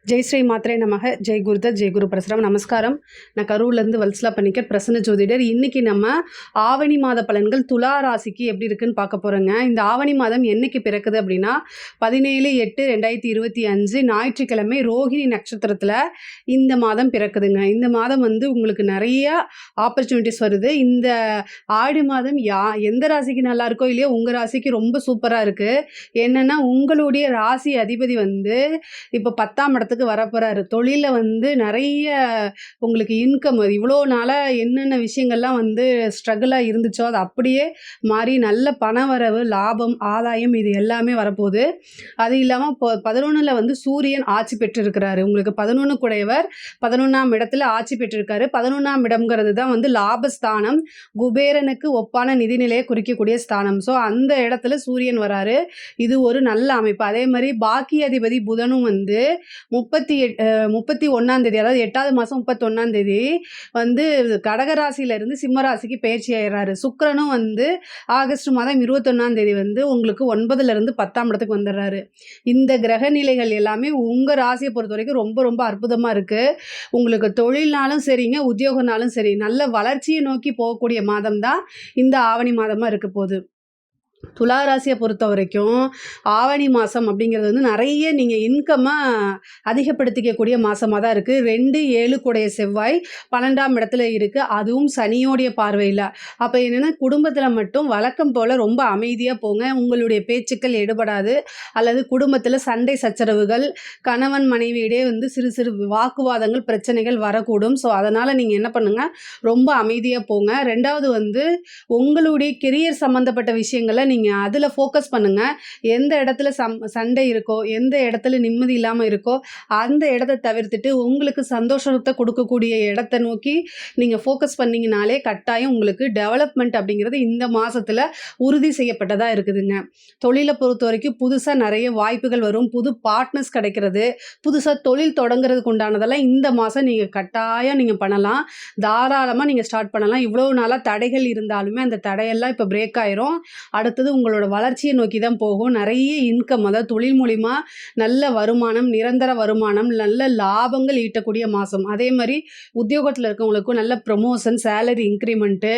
ஜெய் ஸ்ரீ மாத்ரே நமக. ஜெய் குருதத், ஜெய் குரு பரசுராம். நமஸ்காரம். நான் கரூர்லேருந்து வல்சலா பணிக்கர், பிரசன்ன ஜோதிடர். இன்றைக்கி நம்ம ஆவணி மாத பலன்கள் துலா ராசிக்கு எப்படி இருக்குன்னு பார்க்க போகிறோங்க. இந்த ஆவணி மாதம் என்னைக்கு பிறக்குது அப்படின்னா 17/8/2025 ஞாயிற்றுக்கிழமை ரோஹிணி நட்சத்திரத்தில் இந்த மாதம் பிறக்குதுங்க. இந்த மாதம் வந்து உங்களுக்கு நிறைய ஆப்பர்ச்சுனிட்டிஸ் வருது. இந்த ஆடி மாதம் எந்த ராசிக்கு நல்லா இருக்கோ இல்லையோ உங்கள் ராசிக்கு ரொம்ப சூப்பராக இருக்குது. என்னென்னா உங்களுடைய ராசி அதிபதி வந்து இப்போ 10ஆம் இடத்துக்கு வரப்போகிறாரு. தொழிலில் வந்து நிறைய உங்களுக்கு இன்கம் இவ்வளோ நாளாக என்னென்ன விஷயங்கள்லாம் வந்து ஸ்ட்ரகிளாக இருந்துச்சோ அது அப்படியே மாறி நல்ல பண வரவு, லாபம், ஆதாயம் இது எல்லாமே வரப்போகுது. அது இல்லாமல் இப்போ 11ல் வந்து சூரியன் ஆட்சி பெற்றிருக்கிறாரு. உங்களுக்கு 11 குடையவர் 11ஆம் இடத்துல ஆட்சி பெற்றிருக்காரு. 11ஆம் இடம்ங்கிறது தான் வந்து லாபஸ்தானம், குபேரனுக்கு ஒப்பான நிதிநிலையை குறிக்கக்கூடிய ஸ்தானம். ஸோ அந்த இடத்துல சூரியன் வராரு. இது ஒரு நல்ல அமைப்பு. அதே மாதிரி பாக்கிய அதிபதி புதனும் வந்து 31ஆம் தேதி, அதாவது 8வது மாதம் 31ஆம் தேதி வந்து கடகராசியிலேருந்து சிம்மராசிக்கு பயிற்சி ஆயிடுறாரு. சுக்கிரனும் வந்து ஆகஸ்ட் மாதம் 21ஆம் தேதி வந்து உங்களுக்கு 9லேருந்து 10ஆம் இடத்துக்கு வந்துடுறாரு. இந்த கிரக நிலைகள் எல்லாமே உங்கள் ராசியை பொறுத்த வரைக்கும் ரொம்ப ரொம்ப அற்புதமாக இருக்குது. உங்களுக்கு தொழில்னாலும் சரிங்க, உத்தியோகனாலும் சரி, நல்ல வளர்ச்சியை நோக்கி போகக்கூடிய மாதம் தான் இந்த ஆவணி மாதமாக இருக்க போகுது. துலா ராசியை பொறுத்த வரைக்கும் ஆவணி மாதம் அப்படிங்கிறது வந்து நிறைய நீங்கள் இன்கம்மை அதிகப்படுத்திக்கக்கூடிய மாதமாக தான் இருக்குது. 2 7 செவ்வாய் 12ஆம் இடத்துல இருக்குது, அதுவும் சனியோடைய பார்வையில். அப்போ என்னென்னா குடும்பத்தில் மட்டும் வழக்கம் போல் ரொம்ப அமைதியாக போங்க. உங்களுடைய பேச்சுக்கள் எடுபடாது. அல்லது குடும்பத்தில் சண்டை சச்சரவுகள், கணவன் மனைவியிடையே வந்து சிறு சிறு வாக்குவாதங்கள், பிரச்சனைகள் வரக்கூடும். ஸோ அதனால் நீங்கள் என்ன பண்ணுங்கள், ரொம்ப அமைதியாக போங்க. 2வது வந்து உங்களுடைய கெரியர் சம்மந்தப்பட்ட விஷயங்களை நீங்கள் அதில் ஃபோக்கஸ் பண்ணுங்கள். எந்த இடத்துல சண்டை இருக்கோ, எந்த இடத்துல நிம்மதி இல்லாமல் இருக்கோ அந்த இடத்த தவிர்த்துட்டு உங்களுக்கு சந்தோஷத்தை கொடுக்கக்கூடிய இடத்த நோக்கி நீங்கள் ஃபோக்கஸ் பண்ணிங்கனாலே கட்டாயம் உங்களுக்கு டெவலப்மெண்ட் அப்படிங்கிறது இந்த மாதத்தில் உறுதி செய்யப்பட்டதாக இருக்குதுங்க. தொழிலை பொறுத்த வரைக்கும் புதுசாக நிறைய வாய்ப்புகள் வரும். புது பார்ட்னர்ஸ் கிடைக்கிறது, புதுசாக தொழில் தொடங்குறதுக்கு உண்டானதெல்லாம் இந்த மாதம் நீங்கள் கட்டாயம் நீங்கள் பண்ணலாம். தாராளமாக நீங்கள் ஸ்டார்ட் பண்ணலாம். இவ்வளோ நாளாக தடைகள் இருந்தாலுமே அந்த தடையெல்லாம் இப்போ பிரேக் ஆயிரும். அடுத்தது உங்களோட வளர்ச்சியை நோக்கி தான் போகும். நிறைய இன்கம், அதாவது தொழில் மூலிமா நல்ல வருமானம், நிரந்தர வருமானம், நல்ல லாபங்கள் ஈட்டக்கூடிய மாதம். அதே மாதிரி உத்தியோகத்தில் இருக்கவங்களுக்கும் நல்ல ப்ரமோஷன், சேலரி இன்க்ரிமெண்ட்டு,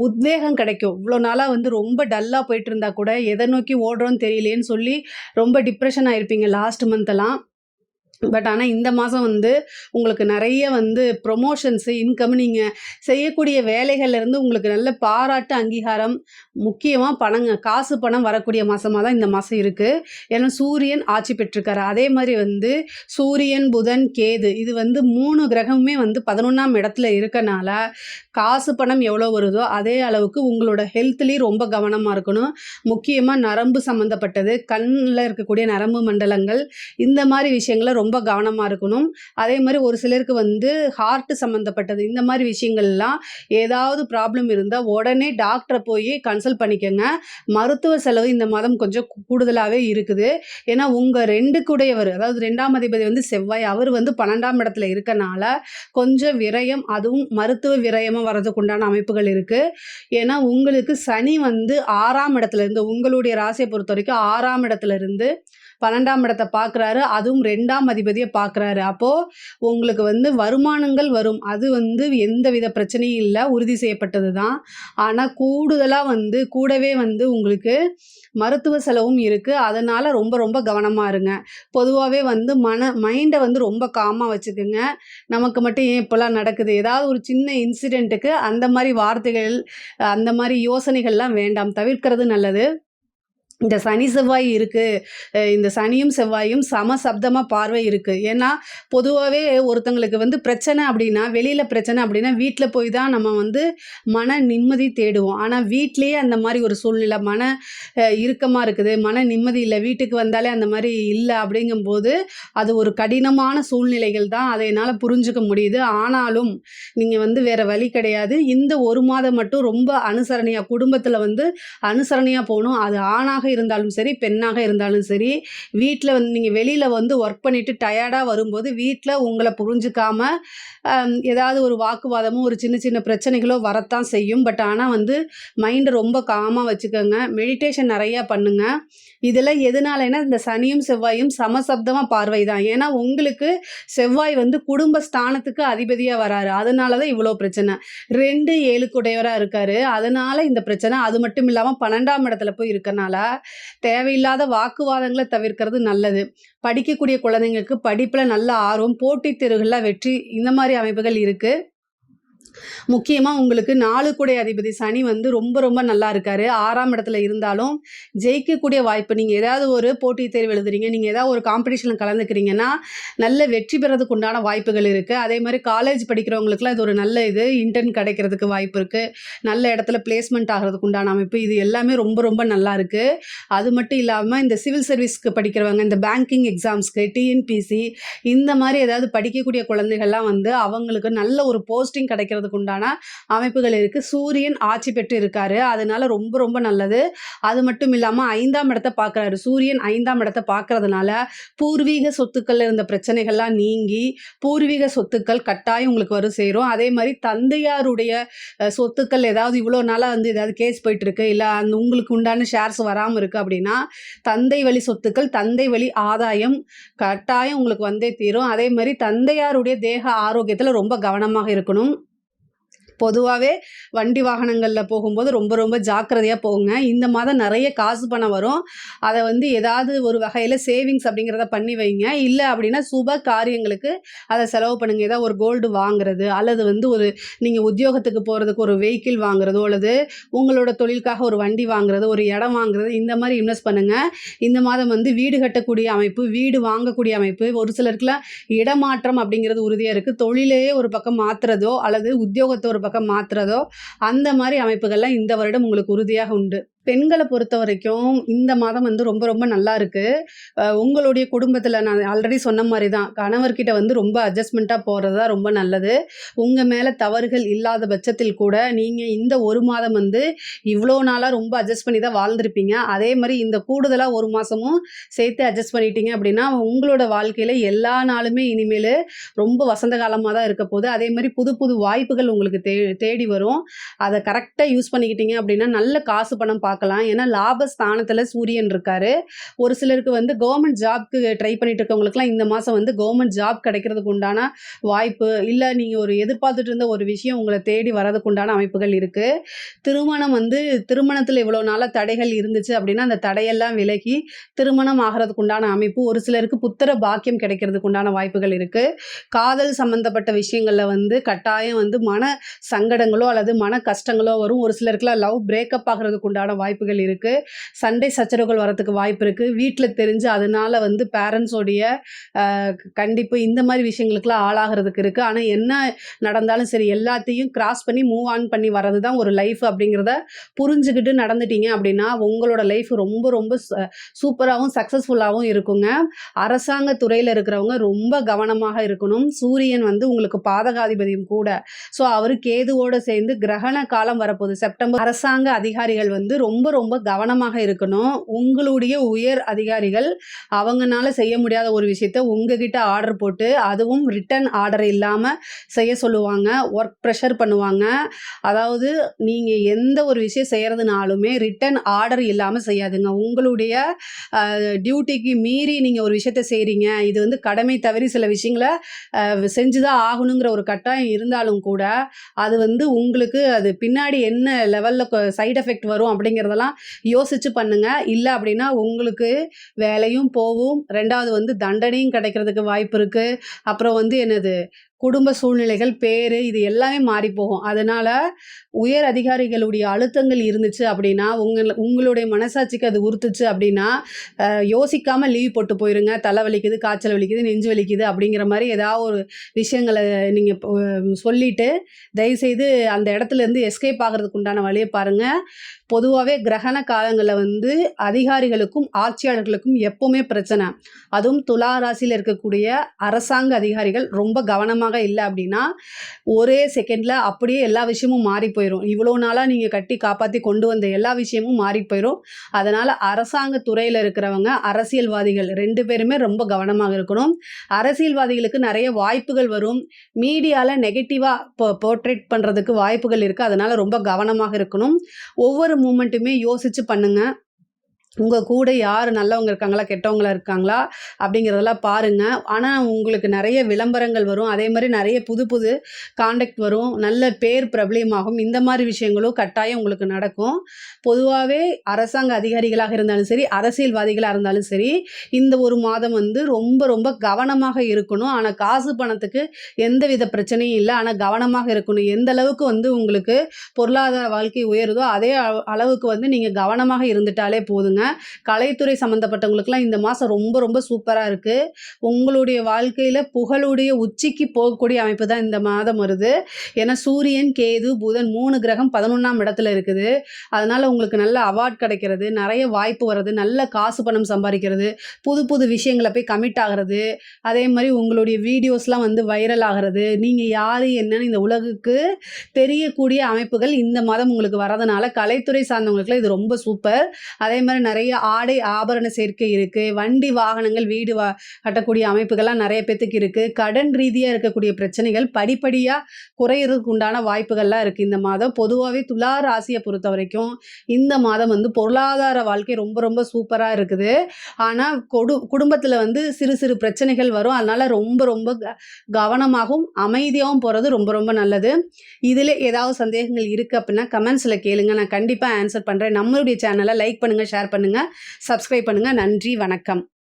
உத்வேகம் கிடைக்கும். இவ்வளோ நாளாக வந்து ரொம்ப டல்லாக போயிட்டு இருந்தால் கூட எதை நோக்கி ஓடுறோன்னு தெரியலேன்னு சொல்லி ரொம்ப டிப்ரெஷன் ஆகிருப்பீங்க லாஸ்ட் மந்த்தெல்லாம். பட் ஆனால் இந்த மாதம் வந்து உங்களுக்கு நிறைய வந்து ப்ரொமோஷன்ஸு, இன்கம், நீங்கள் செய்யக்கூடிய வேலைகள்லேருந்து உங்களுக்கு நல்ல பாராட்டு, அங்கீகாரம், முக்கியமாக காசு பணம் வரக்கூடிய மாதமாக தான் இந்த மாதம் இருக்குது. ஏன்னா சூரியன் ஆட்சி பெற்றிருக்காரு. அதே மாதிரி வந்து சூரியன், புதன், கேது இது வந்து 3 கிரகமுமே வந்து 11ஆம் இடத்துல இருக்கனால காசு பணம் எவ்வளோ வருதோ அதே அளவுக்கு உங்களோட ஹெல்த்லேயும் ரொம்ப கவனமாக இருக்கணும். முக்கியமாக நரம்பு சம்மந்தப்பட்டது, கண்ணில் இருக்கக்கூடிய நரம்பு மண்டலங்கள், இந்த மாதிரி விஷயங்களை ரொம்ப கவனமாக இருக்கணும். அதே மாதிரி ஒரு சிலருக்கு வந்து ஹார்ட் சம்மந்தப்பட்டது, இந்த மாதிரி விஷயங்கள்லாம் ஏதாவது ப்ராப்ளம் இருந்தால் உடனே டாக்டரை போய் கன்சல்ட் பண்ணிக்கோங்க. மருத்துவ செலவு இந்த மாதம் கொஞ்சம் கூடுதலாகவே இருக்குது. ஏன்னா உங்கள் 2 குடையவர், அதாவது 2ஆம் அதிபதி வந்து செவ்வாய், அவர் வந்து 12ஆம் இடத்துல இருக்கனால கொஞ்சம் விரயம், அதுவும் மருத்துவ விரயமாக வரதுக்கு உண்டான அமைப்புகள் இருக்குது. ஏன்னா உங்களுக்கு சனி வந்து 6ஆம் இடத்துல இருந்து, உங்களுடைய ராசியை பொறுத்த வரைக்கும் 6ஆம் இடத்துல இருந்து 12ஆம் இடத்தை பார்க்குறாரு. அதுவும் 2ஆம் அதிபதியை பார்க்குறாரு. அப்போது உங்களுக்கு வந்து வருமானங்கள் வரும். அது வந்து எந்த வித பிரச்சனையும் இல்லை, உறுதி செய்யப்பட்டது தான். ஆனால் கூடுதலாக வந்து கூடவே வந்து உங்களுக்கு மருத்துவ செலவும் இருக்குது. அதனால் ரொம்ப ரொம்ப கவனமாக இருங்க. பொதுவாகவே வந்து மைண்டை வந்து ரொம்ப காமாக வச்சுக்கோங்க. நமக்கு மட்டும் ஏன் இப்போல்லாம் நடக்குது, ஏதாவது ஒரு சின்ன இன்சிடெண்ட்டுக்கு அந்த மாதிரி வார்த்தைகள், அந்த மாதிரி யோசனைகள்லாம் வேண்டாம், தவிர்க்கிறது நல்லது. இந்த சனி செவ்வாய் இருக்குது, இந்த சனியும் செவ்வாயும் சமசப்தமாக பார்வை இருக்குது. ஏன்னா பொதுவாகவே ஒருத்தங்களுக்கு வந்து பிரச்சனை அப்படின்னா, வெளியில் பிரச்சனை அப்படின்னா வீட்டில் போய் தான் நம்ம வந்து மன நிம்மதி தேடுவோம். ஆனால் வீட்லேயே அந்த மாதிரி ஒரு சூழ்நிலை, மன இறுக்கமாக இருக்குது, மன நிம்மதி இல்லை, வீட்டுக்கு வந்தாலே அந்த மாதிரி இல்லை அப்படிங்கும்போது அது ஒரு கடினமான சூழ்நிலைகள் தான். அதை என்னால் புரிஞ்சுக்க முடியுது. ஆனாலும் நீங்கள் வந்து வேறு வழி கிடையாது. இந்த ஒரு மாதம் மட்டும் ரொம்ப அனுசரணையாக, குடும்பத்தில் வந்து அனுசரணையாக போகணும். அது ஆணாக இருந்தாலும் சரி, பெண்ணாக இருந்தாலும் சரி, வீட்ல வந்து நீங்க வெளியில வந்து ஒர்க் பண்ணிட்டு டயர்டா வரும்போது, வீட்ல உங்கள புரிஞ்சுக்காம ஏதாவது ஒரு வாக்குவாதமோ, ஒரு சின்ன சின்ன பிரச்சனைகளோ வரத்தான் செய்யும். பட் ஆனா வந்து மைண்ட ரொம்ப காமா வச்சுக்கங்க. மெடிடேஷன் நெறையா பண்ணுங்க. இதெல்லாம் எதனாலன்னா, இந்த சனியும், செவ்வாயும் சமசப்தமா பார்வை தான். ஏன்னா, உங்களுக்கு செவ்வாய் வந்து குடும்ப ஸ்தானத்துக்கு அதிபதியா வராரு. அதனால தான் இவ்ளோ பிரச்சனை. 2, 7க்கு உடையவரா இருக்காரு. அதனால இந்த பிரச்சனை. அது மட்டும் இல்லாம 12ஆம் இடத்துல போய் இருக்கனால, தேவையில்லாத வாக்குவாதங்கள தவிர்க்கிறது நல்லது. படிக்கக்கூடிய குழந்தைங்களுக்கு படிப்புல நல்ல ஆர்வம், போட்டித் தேர்வுகள்ல வெற்றி இந்த மாரி அமைப்புகள் இருக்கு. முக்கியமா உங்களுக்கு 4 கூடை அதிபதி சனி வந்து ரொம்ப ரொம்ப நல்லா இருக்காரு. 6ஆம் இடத்துல இருந்தாலும் ஜெயிக்கக்கூடிய வாய்ப்பு. நீங்க ஏதாவது ஒரு போட்டித் தேர்வு எழுதுறீங்க, நீங்க ஏதாவது ஒரு காம்படிஷன்ல கலந்துக்கிறீங்கன்னா, நல்ல வெற்றி பெறதுக்கு உண்டான வாய்ப்புகள் இருக்கு. அதே மாரி காலேஜ் படிக்கிறவங்களுக்குலாம் இது ஒரு நல்ல இன்டர்ன் கிடைக்கிறதுக்கு வாய்ப்பு இருக்கு. நல்ல இடத்துல பிளேஸ்மென்ட் ஆகுறதுக்கு உண்டான அமைப்பு. இது எல்லாமே ரொம்ப ரொம்ப நல்லா இருக்கு. அது மட்டும் இல்லாம இந்த சிவில் சர்வீஸ்க்கு படிக்கிறவங்க, இந்த பேங்கிங் எக்ஸாம்ஸ்க்கு, டிஎன்பிசி இந்த மாரி ஏதாவது படிக்கக்கூடிய குழந்தைகள்லாம் வந்து அவங்களுக்கு நல்ல ஒரு போஸ்டிங் கிடைக்கிறதுக்கு உண்டான அமைப்புகள் இருக்கு. சூரியன் ஆட்சி பெற்று இருக்காரு. அதனால ரொம்ப ரொம்ப நல்லது. அது மட்டும் இல்லாம 5ஆம் இடத்த பார்க்குறாரு. சூரியன் 5ஆம் இடத்த பார்க்கறதுனால, பூர்வீக சொத்துக்கள்ல இருந்த பிரச்சனைகள்லாம் நீங்கி, பூர்வீக சொத்துக்கள் கட்டாயம் உங்களுக்கு வந்து சேரும். அதே மாரி தந்தையாருடைய சொத்துக்கள் ஏதாவது இவ்வளோ நாளா வந்து ஏதாவது கேஸ் போயிட்டுருக்கு, இல்ல அந்த உங்களுக்கு உண்டான ஷேர்ஸ் வராம இருக்கு அப்படின்னா, தந்தை வழி சொத்துக்கள், தந்தை வழி ஆதாயம் கட்டாயம் உங்களுக்கு வந்தே தீரும். அதே மாரி தந்தையாருடைய தேக ஆரோக்கியத்துல ரொம்ப கவனமாக இருக்கணும். பொதுவாவே வண்டி வாகனங்கள்ல போகும்போது ரொம்ப ரொம்ப ஜாக்கிரதையா போங்க. இந்த மாதம் நெறைய காசு பணம் வரும். அத வந்து ஏதாவது ஒரு வகையில சேவிங்ஸ் அப்படிங்கிறத பண்ணி வைங்க. இல்ல அப்படின்னா சுப காரியங்களுக்கு அத செலவு பண்ணுங்க. ஏதாவது ஒரு கோல்டு வாங்குறது, அல்லது வந்து ஒரு நீங்க உத்தியோகத்துக்கு போறதுக்கு ஒரு வெஹிக்கிள் வாங்குறதோ, அல்லது உங்களோட தொழிலுக்காக ஒரு வண்டி வாங்குறது, ஒரு இடம் வாங்குறது, இந்த மாரி இன்வெஸ்ட் பண்ணுங்க. இந்த மாதம் வந்து வீடு கட்டக்கூடிய அமைப்பு, வீடு வாங்கக்கூடிய அமைப்பு, ஒரு சிலருக்குலாம் இடமாற்றம் அப்படிங்கிறது உறுதியா இருக்கு. தொழிலையே ஒரு பக்கம் மாத்துறதோ, அல்லது உத்தியோகத்த ஒரு பக்கம் மாத்துறதோ, அந்த மாரி அமைப்புகள்லாம் இந்த வருடம் உங்களுக்கு உறுதியாக உண்டு. பெண்கள பொறுத்தவரைக்கும் இந்த மாதம் வந்து ரொம்ப ரொம்ப நல்லா இருக்கு. உங்களுடைய குடும்பத்தில நான் ஆல்ரெடி சொன்ன மாரி தான். கணவர்கிட்ட வந்து ரொம்ப அட்ஜஸ்ட்மென்ட்டா போறது தான் ரொம்ப நல்லது. உங்க மேல தவறுகள் இல்லாத பட்சத்தில் கூட, நீங்க இந்த 1 மாதம் வந்து இவ்ளோ நாளா ரொம்ப அட்ஜஸ்ட் பண்ணி தான் வாழ்ந்திருப்பீங்க. அதே மாரி இந்த கூடுதலா 1 மாசமும் சேர்த்து அட்ஜஸ்ட் பண்ணிட்டீங்க அப்படின்னா, உங்களோட வாழ்க்கையில எல்லா நாளுமே இனிமேலு ரொம்ப வசந்த காலமா தான் இருக்க போது. அதே மாரி புது புது வாய்ப்புகள் உங்களுக்கு தேடி வரும். அத கரெக்ட்டா யூஸ் பண்ணிக்கிட்டீங்க அப்படின்னா, நல்ல காசு பணம் பார்க்கலாம். ஏன்னா லாபஸ்தானத்துல சூரியன் இருக்காரு. ஒரு சிலருக்கு வந்து கவர்மெண்ட் ஜாப்க்கு ட்ரை பண்ணிட்டு இருக்கவங்களுக்குலாம் இந்த மாசம் வந்து கவர்மெண்ட் ஜாப் கிடைக்கிறதுக்கு உண்டான வாய்ப்பு, இல்ல நீங்க ஒரு எதிர்பார்த்துட்டு இருந்த ஒரு விஷயம் உங்கள தேடி வரதுக்கு உண்டான அமைப்புகள் இருக்கு. திருமணம் வந்து திருமணத்துல இவ்வளோ நாளா தடைகள் இருந்துச்சு அப்படின்னா, அந்த தடையெல்லாம் விலகி திருமணம் ஆகுறதுக்கு உண்டான அமைப்பு, ஒரு சிலருக்கு புத்திர பாக்கியம் கிடைக்கிறதுக்கு உண்டான வாய்ப்புகள் இருக்கு. காதல் சம்பந்தப்பட்ட விஷயங்கள்ல வந்து கட்டாயம் வந்து மன சங்கடங்களோ அல்லது மன கஷ்டங்களோ வரும். ஒரு சிலருக்குலாம் லவ் பிரேக்கப் ஆகுறதுக்கு உண்டான வாய்ப்புகள் இருக்கு. சண்டை சச்சரவுகள் வரதுக்கு வாய்ப்பு இருக்கு. வீட்ல தெரிஞ்சு அதனால வந்து பேரண்ட்ஸோடைய கண்டிப்பு இந்த மாரி விஷயங்களுக்குலாம் ஆளாகுறதுக்கு இருக்கு. ஆனா என்ன நடந்தாலும் சரி எல்லாத்தையும் கிராஸ் பண்ணி மூவ் ஆன் பண்ணி வர்றது தான் ஒரு லைஃப் அப்படிங்கிறத புரிஞ்சுகிட்டு நடந்துட்டீங்க அப்படின்னா, உங்களோட லைஃப் ரொம்ப ரொம்ப சூப்பராவும் சக்சஸ்ஃபுல்லாவும் இருக்குங்க. அரசாங்க துறையில இருக்கிறவங்க ரொம்ப கவனமாக இருக்கணும். சூரியன் வந்து உங்களுக்கு பாதகாதிபதியும் கூட. ஸோ அவரு கேதுவோட சேர்ந்து கிரகண காலம் வரப்போகுது. செப்டம்பர் அரசாங்க அதிகாரிகள் வந்து ரொம்ப ரொம்ப கவனமாக இருக்கணும். உங்களுடைய உயர் அதிகாரிகள் அவங்கனால செய்ய முடியாத ஒரு விஷயத்த உங்ககிட்ட ஆர்டர் போட்டு, அதுவும் ரிட்டர்ன் ஆர்டர் இல்லாம செய்ய சொல்லுவாங்க. ஒர்க் பிரஷர் பண்ணுவாங்க. அதாவது நீங்க எந்த ஒரு விஷயம் செய்யறதுனாலுமே ரிட்டர்ன் ஆர்டர் இல்லாம செய்யாதுங்க. உங்களுடைய டியூட்டிக்கு மீறி நீங்க ஒரு விஷயத்த செய்றீங்க. இது வந்து கடமை தவறி சில விஷயங்கள செஞ்சு தான் ஆகணுங்கிற ஒரு கட்டாயம் இருந்தாலும் கூட, அது வந்து உங்களுக்கு அது பின்னாடி என்ன லெவல்ல சைட் எஃபெக்ட் வரும் அப்படிங்கிறதெல்லாம் யோசிச்சு பண்ணுங்க. இல்ல அப்படின்னா உங்களுக்கு வேலையும் போகும். 2வது வந்து தண்டனையும் கிடைக்கிறதுக்கு வாய்ப்பு இருக்கு. அப்புறம் வந்து என்னது குடும்ப சூழ்நிலைகள், பேரு இது எல்லாமே மாறி போகும். அதனால உயர் அதிகாரிகளுடைய அழுத்தங்கள் இருந்துச்சு அப்படின்னா, உங்களுடைய மனசாட்சிக்கு அது உறுத்துச்சு அப்படின்னா, யோசிக்காம லீவ் போட்டு போயிருங்க. தலை வலிக்குது, காய்ச்சல் வலிக்குது, நெஞ்சு வலிக்குது அப்படிங்கிற மாரி ஏதாவது ஒரு விஷயங்கள நீங்க சொல்லிட்டு, தயவுசெய்து அந்த இடத்துலேருந்து எஸ்கேப் ஆகுறதுக்கு உண்டான வழிய பாருங்க. பொதுவாவே கிரகண காலங்கள்ல வந்து அதிகாரிகளுக்கும், ஆட்சியாளர்களுக்கும் எப்பவுமே பிரச்சனை. அதுவும் துலா ராசியில இருக்கக்கூடிய அரசாங்க அதிகாரிகள் ரொம்ப கவனமா கவனமாக இல்ல அப்படின்னா, ஒரே செகண்ட்ல அப்படியே எல்லா விஷயமும் மாறி போயிரும். இவ்வளோ நாளா நீங்க கட்டி காப்பாத்தி கொண்டு வந்த எல்லா விஷயமும் மாறி போயிரும். அதனால அரசாங்க துறையில இருக்கிறவங்க, அரசியல்வாதிகள் 2 பேருமே ரொம்ப கவனமாக இருக்கணும். அரசியல்வாதிகளுக்கு நெறைய வாய்ப்புகள் வரும். மீடியால நெகட்டிவா போர்ட்ரேட் பண்றதுக்கு வாய்ப்புகள் இருக்கு. அதனால ரொம்ப கவனமாக இருக்கணும். ஒவ்வொரு மூவ்மெண்ட்டுமே யோசிச்சு பண்ணுங்க. உங்க கூட யார் நல்லவங்க இருக்காங்களா, கெட்டவங்களா இருக்காங்களா அப்படிங்கிறதெல்லாம் பாருங்க. ஆனா, உங்களுக்கு நெறைய விளம்பரங்கள் வரும். அதே மாரி நெறைய புது புது கான்டாக்ட் வரும். நல்ல பேர் பிரபலியமாகும். இந்த மாரி விஷயங்களும் கட்டாயம் உங்களுக்கு நடக்கும். பொதுவாவே அரசாங்க அதிகாரிகளாக இருந்தாலும் சரி, அரசியல்வாதிகளா இருந்தாலும் சரி, இந்த ஒரு மாதம் வந்து ரொம்ப ரொம்ப கவனமாக இருக்கணும். ஆனா, காசு பணத்துக்கு எந்தவித பிரச்சனையும் இல்ல. ஆனா, கவனமாக இருக்கணும். எந்த அளவுக்கு வந்து உங்களுக்கு பொருளாதார வாழ்க்கை உயருதோ, அதே அளவுக்கு வந்து நீங்க கவனமாக இருந்துட்டாலே போதுங்க. கலைத்துறை சம்மந்தப்பட்டவங்களுக்குலாம் இந்த மாசம் ரொம்ப ரொம்ப சூப்பரா இருக்கு. உங்களுடைய வாழ்க்கையில புகழுடைய உச்சிக்கு போகக்கூடிய அமைப்பு தான் இந்த மாதம் வருது. ஏன்னா சூரியன், கேது, புதன் 3 கிரகம் 11ஆம் இடத்துல இருக்குது. அதனால உங்களுக்கு நல்ல அவார்ட் கிடைக்கிறது, நெறைய வாய்ப்பு வர்றது, நல்ல காசு பணம் சம்பாரிக்கிறது, புது புது விஷயங்கள போய் கமிட் ஆகுறது, அதே மாரி உங்களுடைய வீடியோஸ்லாம் வந்து வைரல் ஆகுறது, நீங்க யாரு என்னன்னு இந்த உலகுக்கு தெரியக்கூடிய அமைப்புகள் இந்த மாதம் உங்களுக்கு வரதுனால கலைத்துறை சார்ந்தவங்களுக்குலாம் இது ரொம்ப சூப்பர். அதே மாரி நெறைய ஆடை ஆபரண சேர்க்கை இருக்கு. வண்டி, வாகனங்கள், வீடு கட்டக்கூடிய அமைப்புகள்லாம் நெறைய பேத்துக்கு இருக்கு. கடன் ரீதியா இருக்கக்கூடிய பிரச்சனைகள் படிப்படியா குறையறதுக்கு உண்டான வாய்ப்புகள்லாம் இருக்கு இந்த மாதம். பொதுவாவே துலா ராசிய பொறுத்தவரைக்கும் இந்த மாதம் வந்து பொருளாதார வாழ்க்கை ரொம்ப ரொம்ப சூப்பரா இருக்குது. ஆனா குடும்பத்துல வந்து சிறு சிறு பிரச்சனைகள் வரும். அதனால ரொம்ப ரொம்ப கவனமாகவும், அமைதியாவும் போறது ரொம்ப ரொம்ப நல்லது. இதில ஏதாவது சந்தேகங்கள் இருக்கு அப்படின்னா கமெண்ட்ஸ்ல கேளுங்க. நான் கண்டிப்பா ஆன்சர் பண்றேன். நம்மளுடைய சேனல லைக் பண்ணுங்க, ஷேர் பண்ணுங்க, சப்ஸ்கிரைப் பண்ணுங்க. நன்றி, வணக்கம்.